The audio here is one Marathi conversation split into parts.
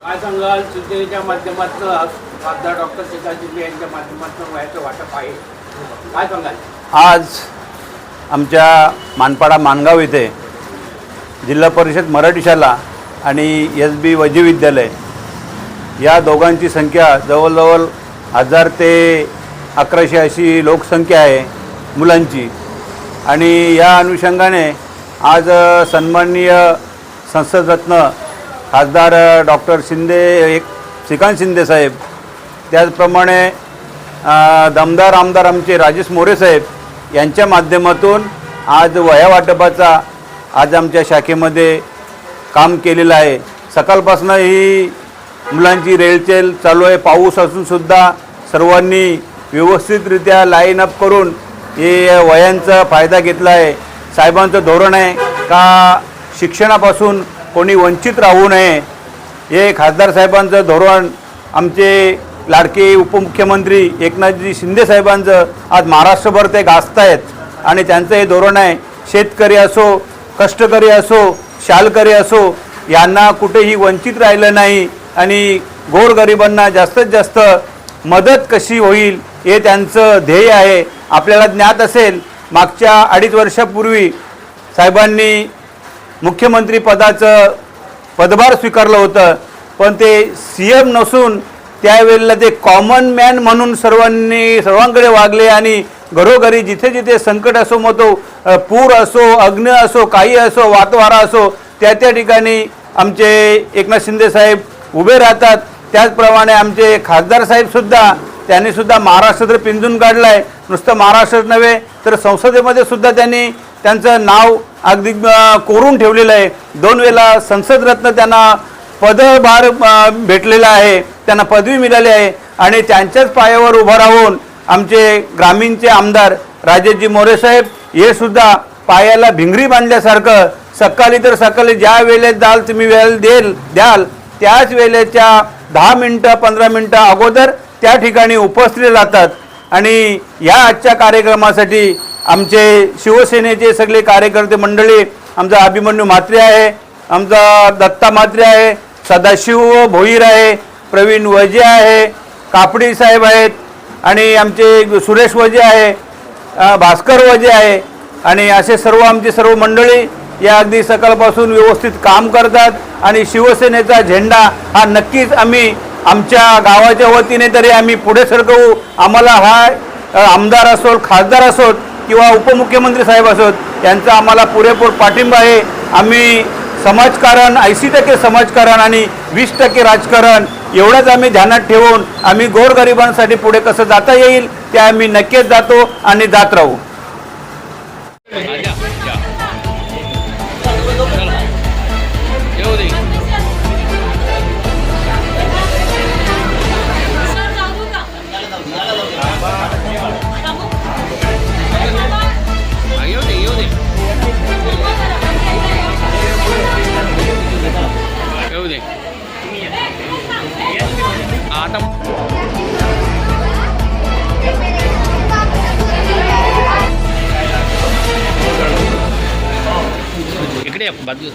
काय सांगाल चिंतेच्या माध्यमातून खासदार डॉक्टर श्रीकांत शिंदे यांच्या माध्यमातून वयाचं वाटप आहे, काय सांगाल? आज आमच्या मानपाडा मानगाव येथे जिल्हा परिषद मराठी शाळा आणि SB वैद्य विद्यालय या दोघांची संख्या जवळजवळ 1000 ते 1100 अशी लोकसंख्या आहे मुलांची। आणि या अनुषंगाने आज सन्माननीय संसदरत्न खासदार डॉक्टर श्रीकांत शिंदे साहेब, त्याचप्रमाणे दमदार आमदार आमचे राजेश मोरे साहेब यांच्या माध्यमातून आज वह्या वाटपाचा आज आमच्या शाखेमध्ये काम केलेलं आहे। सकाळपासून ही मुलांची रेलचेल चालू आहे। पाऊस असूनसुद्धा सर्वांनी व्यवस्थितरित्या लाईन अप करून हे वह्यांचा फायदा घेतला आहे। साहेबांचं धोरण आहे का शिक्षणापासून कोणी वंचित राहू नये, हे खासदार साहेबांचं धोरण आमचे लाडके उपमुख्यमंत्री एकनाथजी शिंदे साहेबांचं आज महाराष्ट्रभर ते गाजत आहेत। आणि त्यांचं हे धोरण आहे, शेतकरी असो, कष्टकरी असो, शालकरी असो, यांना कुठेही वंचित राहिलं नाही आणि गोरगरिबांना जास्तीत जास्त मदत कशी होईल हे त्यांचं ध्येय आहे। आपल्याला ज्ञात असेल, मागच्या 2.5 वर्षापूर्वी साहेबांनी मुख्यमंत्री पदाचं पदभार स्वीकारलं होतं, पण ते CM नसून त्यावेळेला ते कॉमन मॅन म्हणून सर्वांकडे वागले आणि घरोघरी जिथे जिथे संकट असो, मग तो पूर असो, अग्नी असो, काही असो, वातवारा असो, त्या ठिकाणी आमचे एकनाथ शिंदे साहेब उभे राहतात। त्याचप्रमाणे आमचे खासदार साहेबसुद्धा त्यांनीसुद्धा महाराष्ट्र तर पिंजून काढलं आहे। नुसतं महाराष्ट्रात नव्हे तर संसदेमध्ये सुद्धा त्यांनी त्यांचं नाव अगदी कोरून ठेवलेलं आहे। 2 वेळा संसदरत्न त्यांना पदभार भेटलेला आहे, त्यांना पदवी मिळाली आहे। आणि त्यांच्याच पायावर उभं राहून आमचे ग्रामीणचे आमदार राजेशजी मोरे साहेब हे सुद्धा पायाला भिंगरी बांधल्यासारखं सकाळी तर सकाळी ज्या वेळेत जाल तुम्ही वेळ द्याल त्याच वेळेच्या 10 मिनटं 15 मिनटं अगोदर त्या ठिकाणी उपस्थित राहतात। आणि या आजच्या कार्यक्रमासाठी आमचे शिवसेनेचे सगळे कार्यकर्ते मंडळी, आमचा अभिमन्यू म्हात्रे आहे, आमचा दत्ता म्हात्रे आहे, सदाशिव भोईर आहे, प्रवीण वजे आहे, कापडी साहेब आहेत, आणि आमचे सुरेश वजे आहे, भास्कर वजे आहे, आणि असे सर्व आमची सर्व मंडळी या अगदी सकाळपासून व्यवस्थित काम करतात। आणि शिवसेनेचा झेंडा हा नक्कीच आम्ही आमच्या गावाच्या वतीने तरी आम्ही पुढे सरकवू। आम्हाला हा आमदार असो, खासदार असोत किंवा उपमुख्यमंत्री साहेब असोत, यांचा आम्हाला पुरेपूर पाठिंबा आहे। आम्ही समाजकारण 80% समाजकारण आणि 20% राजकारण एवढंच आम्ही ध्यानात ठेवून आम्ही गोरगरिबांसाठी पुढे कसं जाता येईल ते आम्ही नक्कीच जातो आणि जात राहू। इकडे बाजू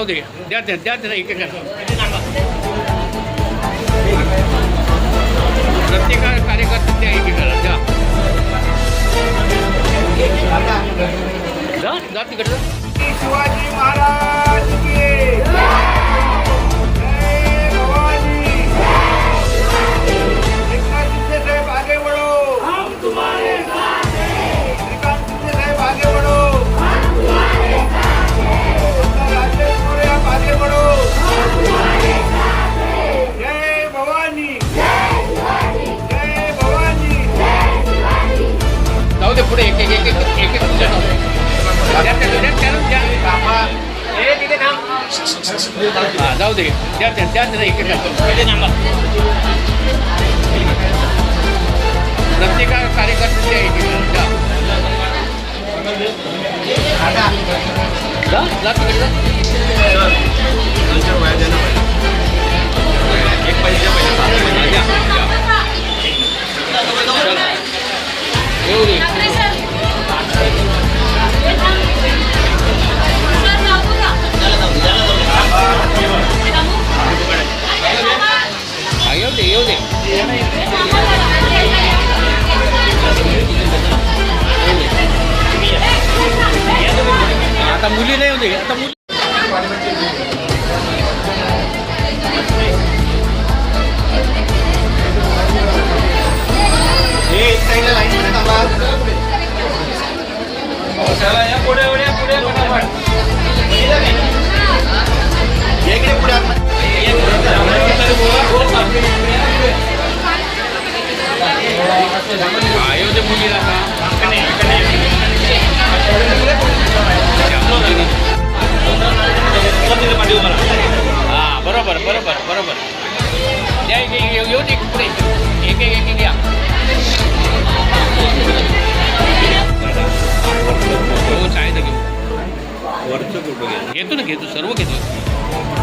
जाऊ दे द्या त्याला एक प्रत्येक कार्यकर्ते द्या एकेकाला जा तिकडं शिवाजी महाराज की जय भवानी एकनाथ शिंदे साहेब आगे बढ़ो हम तुम्हारे साथ हैं श्रीकांत शिंदे साहेब आगे बढ़ो हम तुम्हारे साथ हैं राजेश मोरे आप आगे बढ़ो हम तुम्हारे साथ हैं जय भवानी जय भवानी जाऊ दे पुढे एक जाऊ दे द्या त्याला एक प्रत्येक कार्यकर्ते द्या एकेकाला जा तिकडे येऊ दे येऊ दे आता मुली नाही होते आता मुली अयोध्ये मुलीला हा बरोबर द्या येऊ दे पुढे एक घ्या हो चाय घेऊ वरचं फोटो घेतो सर्व घेतो